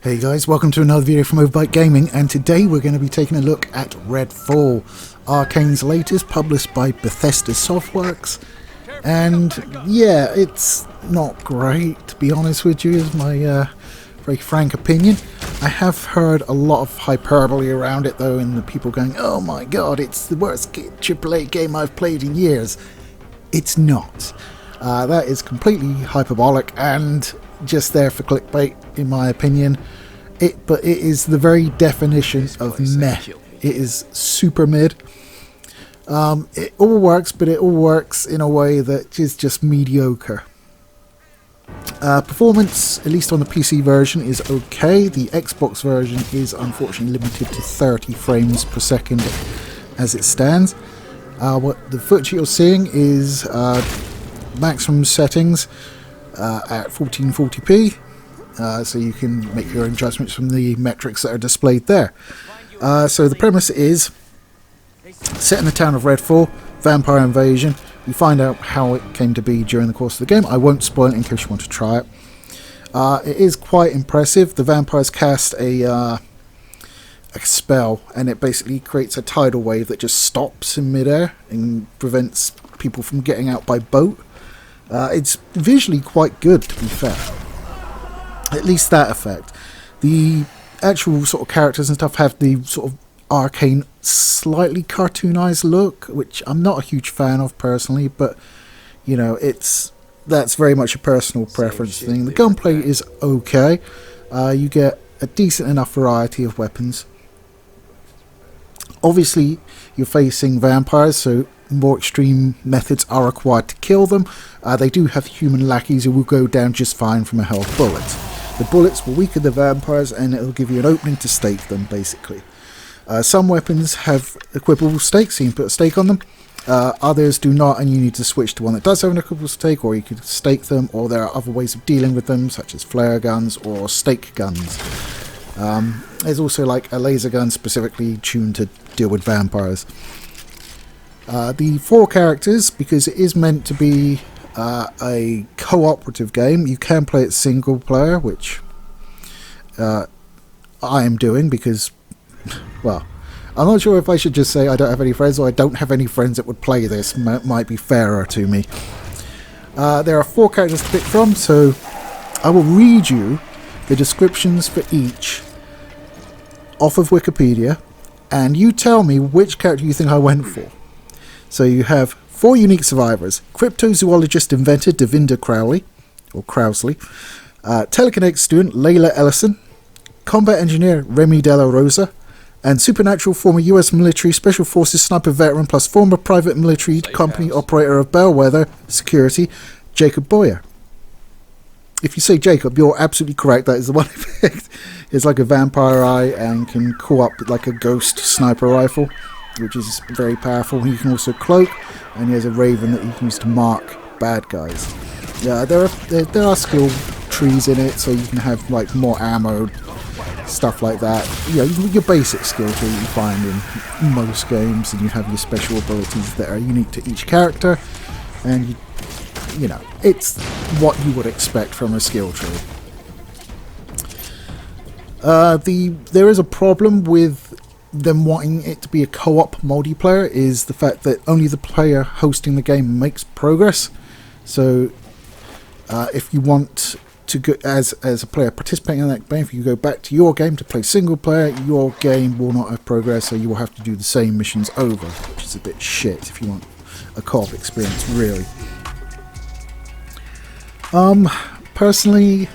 Hey guys, welcome to another video from Overbite Gaming, and today we're going to be taking a look at Redfall, Arcane's latest, published by Bethesda Softworks. And yeah, it's not great, to be honest with you, is my very frank opinion. I have heard a lot of hyperbole around it though, and the people going, oh my god, it's the worst AAA game I've played in years. It's not. That is completely hyperbolic and just there for clickbait, in my opinion. But it is the very definition of meh. It is super mid. It all works, but it all works in a way that is just mediocre. Performance, at least on the PC version, is okay. The Xbox version is unfortunately limited to 30 frames per second as it stands. What the footage you're seeing is maximum settings at 1440p, so you can make your own judgments from the metrics that are displayed there. So the premise is set in the town of Redfall, vampire invasion. You find out how it came to be during the course of the game. I won't spoil it in case you want to try it. It is quite impressive. The vampires cast a spell, and it basically creates a tidal wave that just stops in midair and prevents people from getting out by boat. It's visually quite good, to be fair. At least that effect. The actual sort of characters and stuff have the sort of arcane, slightly cartoonized look, which I'm not a huge fan of personally, but you know, that's very much a personal preference thing. The gunplay is okay. You get a decent enough variety of weapons. Obviously, you're facing vampires, so more extreme methods are required to kill them. They do have human lackeys who will go down just fine from a health bullet. The bullets will weaken the vampires, and it will give you an opening to stake them, basically. Some weapons have equipable stakes, so you can put a stake on them. Others do not, and you need to switch to one that does have an equipable stake, or you could stake them, or there are other ways of dealing with them, such as flare guns or stake guns. There's also like a laser gun specifically tuned to deal with vampires. The four characters, because it is meant to be a cooperative game, you can play it single player, which I am doing because, well, I'm not sure if I should just say I don't have any friends or I don't have any friends that would play this. Might be fairer to me. There are four characters to pick from, so I will read you the descriptions for each off of Wikipedia, and you tell me which character you think I went for. So you have four unique survivors: cryptozoologist inventor Devinda Crowley, or Crowsley, telekinetic student Layla Ellison, combat engineer Remy Della Rosa, and supernatural former US military special forces sniper veteran plus former private military company operator of Bellwether Security, Jacob Boyer. If you say Jacob, you're absolutely correct. That is the one I picked. It's like a vampire eye and can call up like a ghost sniper rifle, which is very powerful. He can also cloak, and he has a raven that he can use to mark bad guys. Yeah, there are skill trees in it, so you can have like more ammo, stuff like that. Yeah, your basic skill tree you find in most games, and you have your special abilities that are unique to each character, and you know, it's what you would expect from a skill tree. There is a problem with them wanting it to be a co-op multiplayer, is the fact that only the player hosting the game makes progress. So if you want to go as a player participating in that game, if you go back to your game to play single player, your game will not have progress, so you will have to do the same missions over, which is a bit shit if you want a co-op experience, really. Personally,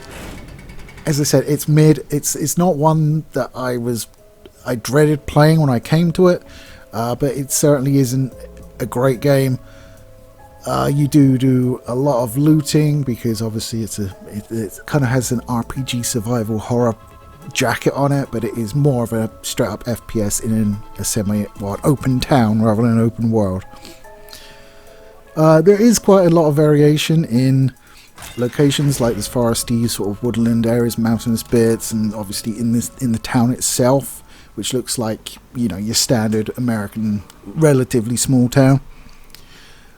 as I said, it's mid. It's not one that I dreaded playing when I came to it, but it certainly isn't a great game. You do a lot of looting, because obviously it kind of has an RPG survival horror jacket on it, but it is more of a straight up FPS in an open town rather than an open world. There is quite a lot of variation in locations, like this foresty sort of woodland areas, mountainous bits, and obviously in the town itself, which looks like, you know, your standard American relatively small town.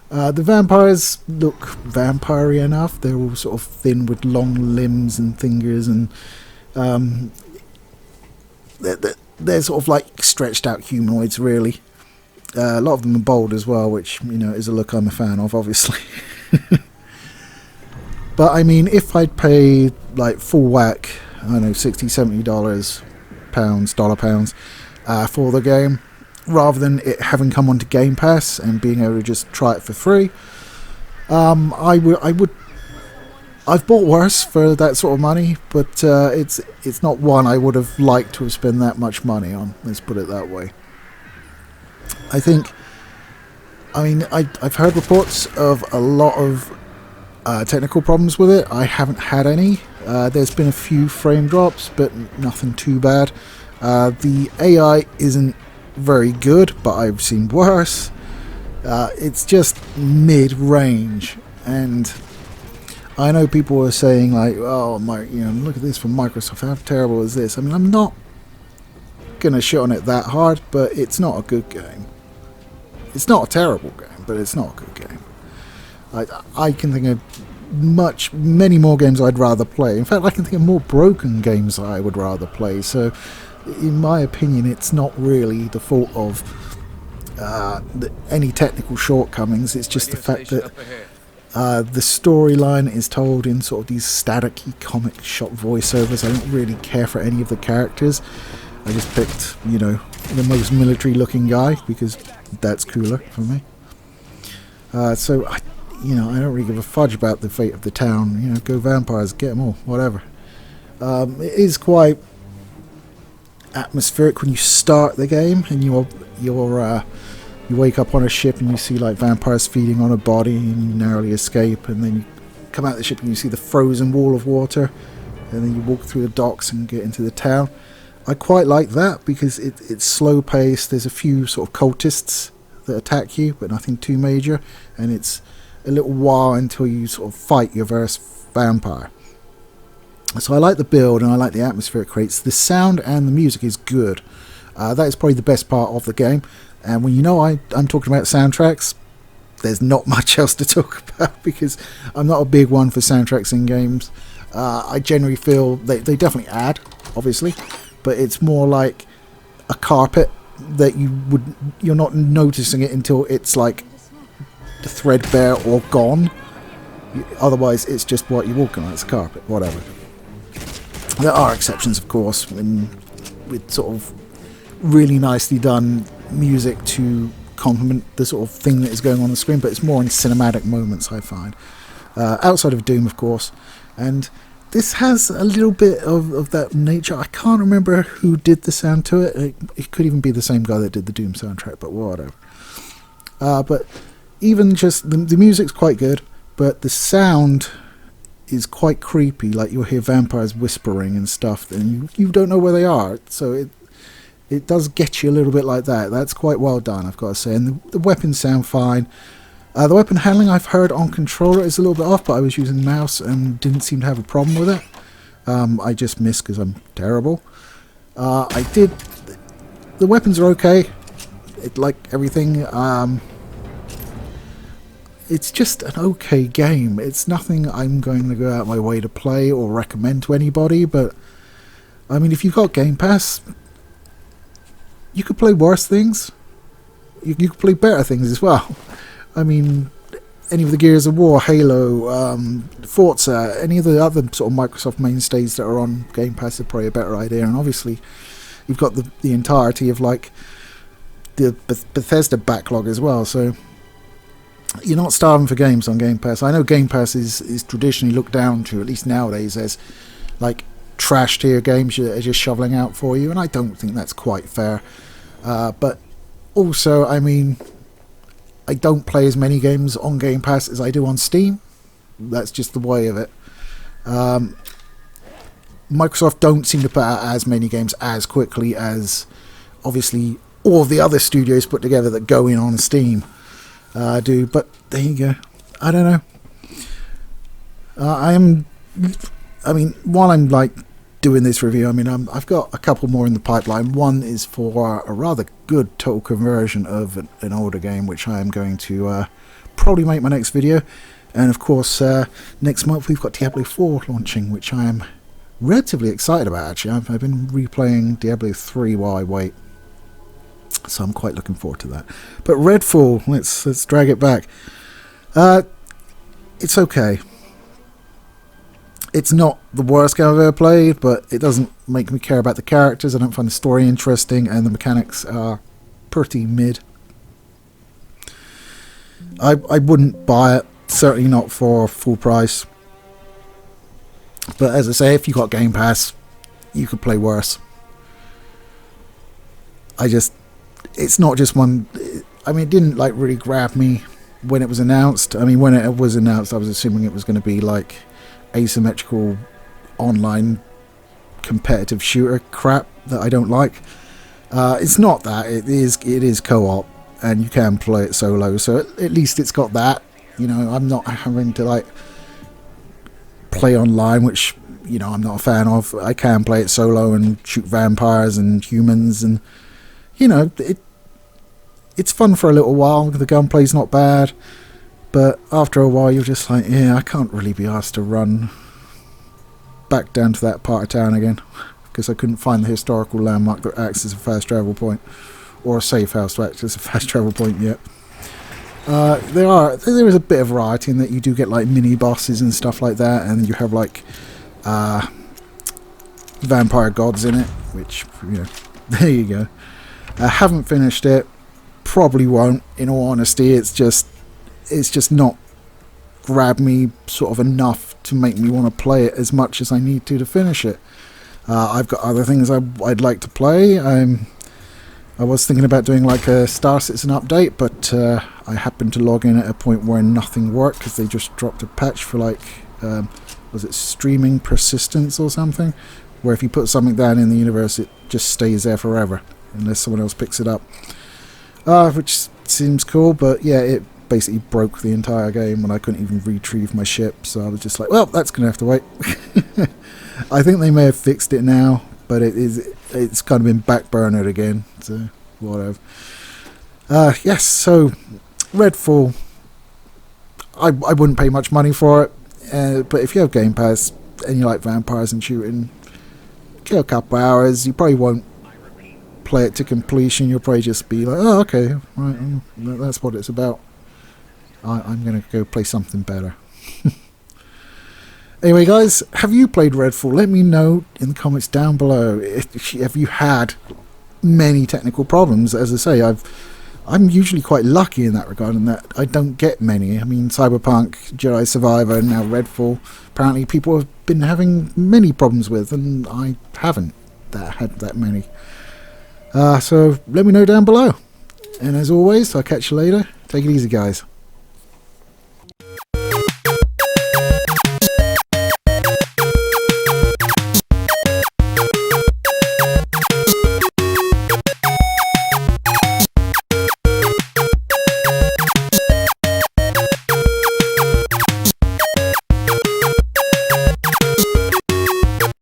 The vampires look vampire-y enough. They're all sort of thin with long limbs and fingers, and They're sort of like stretched out humanoids, really. A lot of them are bold as well, which, you know, is a look I'm a fan of, obviously. But I mean, if I'd paid like full whack, I don't know, $60, $70, pounds, for the game, rather than it having come onto Game Pass and being able to just try it for free, I would. I've bought worse for that sort of money, but it's not one I would have liked to have spent that much money on. Let's put it that way. I've heard reports of a lot of technical problems with it. I haven't had any. There's been a few frame drops, but nothing too bad. The AI isn't very good, but I've seen worse. It's just mid-range, and I know people are saying like, "Oh my, look at this from Microsoft. How terrible is this?" I mean, I'm not gonna shit on it that hard, but it's not a good game. It's not a terrible game, but it's not a good game. I can think of many more games I'd rather play. In fact, I can think of more broken games I would rather play. So, in my opinion, it's not really the fault of any technical shortcomings. It's just the fact that the storyline is told in sort of these staticky comic shop voiceovers. I don't really care for any of the characters. I just picked, the most military-looking guy because that's cooler for me. So I don't really give a fudge about the fate of the town. Go vampires, get them all, whatever. It is quite atmospheric when you start the game, and you wake up on a ship and you see like vampires feeding on a body, and you narrowly escape, and then you come out of the ship and you see the frozen wall of water, and then you walk through the docks and get into the town. I quite like that because it's slow paced. There's a few sort of cultists that attack you, but nothing too major, and it's a little while until you sort of fight your first vampire. So I like the build and I like the atmosphere it creates. The sound and the music is good. That is probably the best part of the game. And when I'm talking about soundtracks, there's not much else to talk about because I'm not a big one for soundtracks in games. I generally feel they definitely add, obviously, but it's more like a carpet that you're not noticing it until it's like threadbare or gone. Otherwise, it's just what you're walking on. It's a carpet, whatever. There are exceptions, of course, with sort of really nicely done music to complement the sort of thing that is going on the screen, but it's more in cinematic moments, I find. Outside of Doom, of course. And this has a little bit of that nature. I can't remember who did the sound to it. It could even be the same guy that did the Doom soundtrack, but whatever. But even just the music's quite good, but the sound is quite creepy. Like you'll hear vampires whispering and stuff, and you don't know where they are. So it does get you a little bit like that. That's quite well done, I've got to say. And the weapons sound fine. The weapon handling I've heard on controller is a little bit off, but I was using mouse and didn't seem to have a problem with it. I just missed because I'm terrible. The weapons are okay. Like everything. It's just an okay game. It's nothing I'm going to go out my way to play or recommend to anybody, but I mean, if you've got Game Pass, you could play worse things. You could play better things as well. I mean, any of the Gears of War, Halo, Forza, any of the other sort of Microsoft mainstays that are on Game Pass are probably a better idea. And obviously, you've got the entirety of like the Bethesda backlog as well. So you're not starving for games on Game Pass. I know Game Pass is traditionally looked down to, at least nowadays, as like trash tier games that are just shoveling out for you, and I don't think that's quite fair. But also, I mean, I don't play as many games on Game Pass as I do on Steam. That's just the way of it. Microsoft don't seem to put out as many games as quickly as, obviously, all the other studios put together that go in on Steam do. But there you go. I don't know. While I'm like doing this review, I mean, I've got a couple more in the pipeline. One is for a rather good total conversion of an older game, which I am going to probably make my next video. And of course, next month we've got Diablo 4 launching, which I am relatively excited about, actually. I've been replaying Diablo 3 while I wait, so I'm quite looking forward to that. But Redfall, let's drag it back. It's okay. It's not the worst game I've ever played, but it doesn't make me care about the characters. I don't find the story interesting, and the mechanics are pretty mid. I wouldn't buy it, certainly not for full price. But as I say, if you got Game Pass, you could play worse. It's not just one. I mean, it didn't like really grab me when it was announced. I mean, when it was announced, I was assuming it was going to be like asymmetrical online competitive shooter crap that I don't like. It's not that. It is co-op, and you can play it solo, so at least it's got that. You know, I'm not having to like play online, which, you know, I'm not a fan of. I can play it solo and shoot vampires and humans, and you know, it's fun for a little while. The gunplay's not bad, but after a while you're just like, yeah, I can't really be asked to run back down to that part of town again, because I couldn't find the historical landmark that acts as a fast travel point, or a safe house that acts as a fast travel point yet. There is a bit of variety in that you do get like mini bosses and stuff like that, and you have like vampire gods in it, which, you know, there you go. I haven't finished it, probably won't, in all honesty. It's just not grabbed me sort of enough to make me want to play it as much as I need to finish it. I've got other things I'd like to play. I was thinking about doing like a Star Citizen update, but I happened to log in at a point where nothing worked because they just dropped a patch for like, was it streaming persistence or something? Where if you put something down in the universe, it just stays there forever unless someone else picks it up. Which seems cool, but yeah, it basically broke the entire game when I couldn't even retrieve my ship, so I was just like, well, that's going to have to wait. I think they may have fixed it now, but it's kind of been backburnered again, so whatever. Yes, so Redfall, I wouldn't pay much money for it, but if you have Game Pass and you like vampires and shooting, kill a couple hours. You probably won't play it to completion. You'll probably just be like, oh, okay, right, that's what it's about. I'm going to go play something better. Anyway, guys, have you played Redfall? Let me know in the comments down below. Have you had many technical problems? As I say, I'm usually quite lucky in that regard, in that I don't get many. I mean, Cyberpunk, Jedi Survivor, and now Redfall, apparently people have been having many problems with, and I haven't had that many. So let me know down below. And as always, I'll catch you later. Take it easy, guys.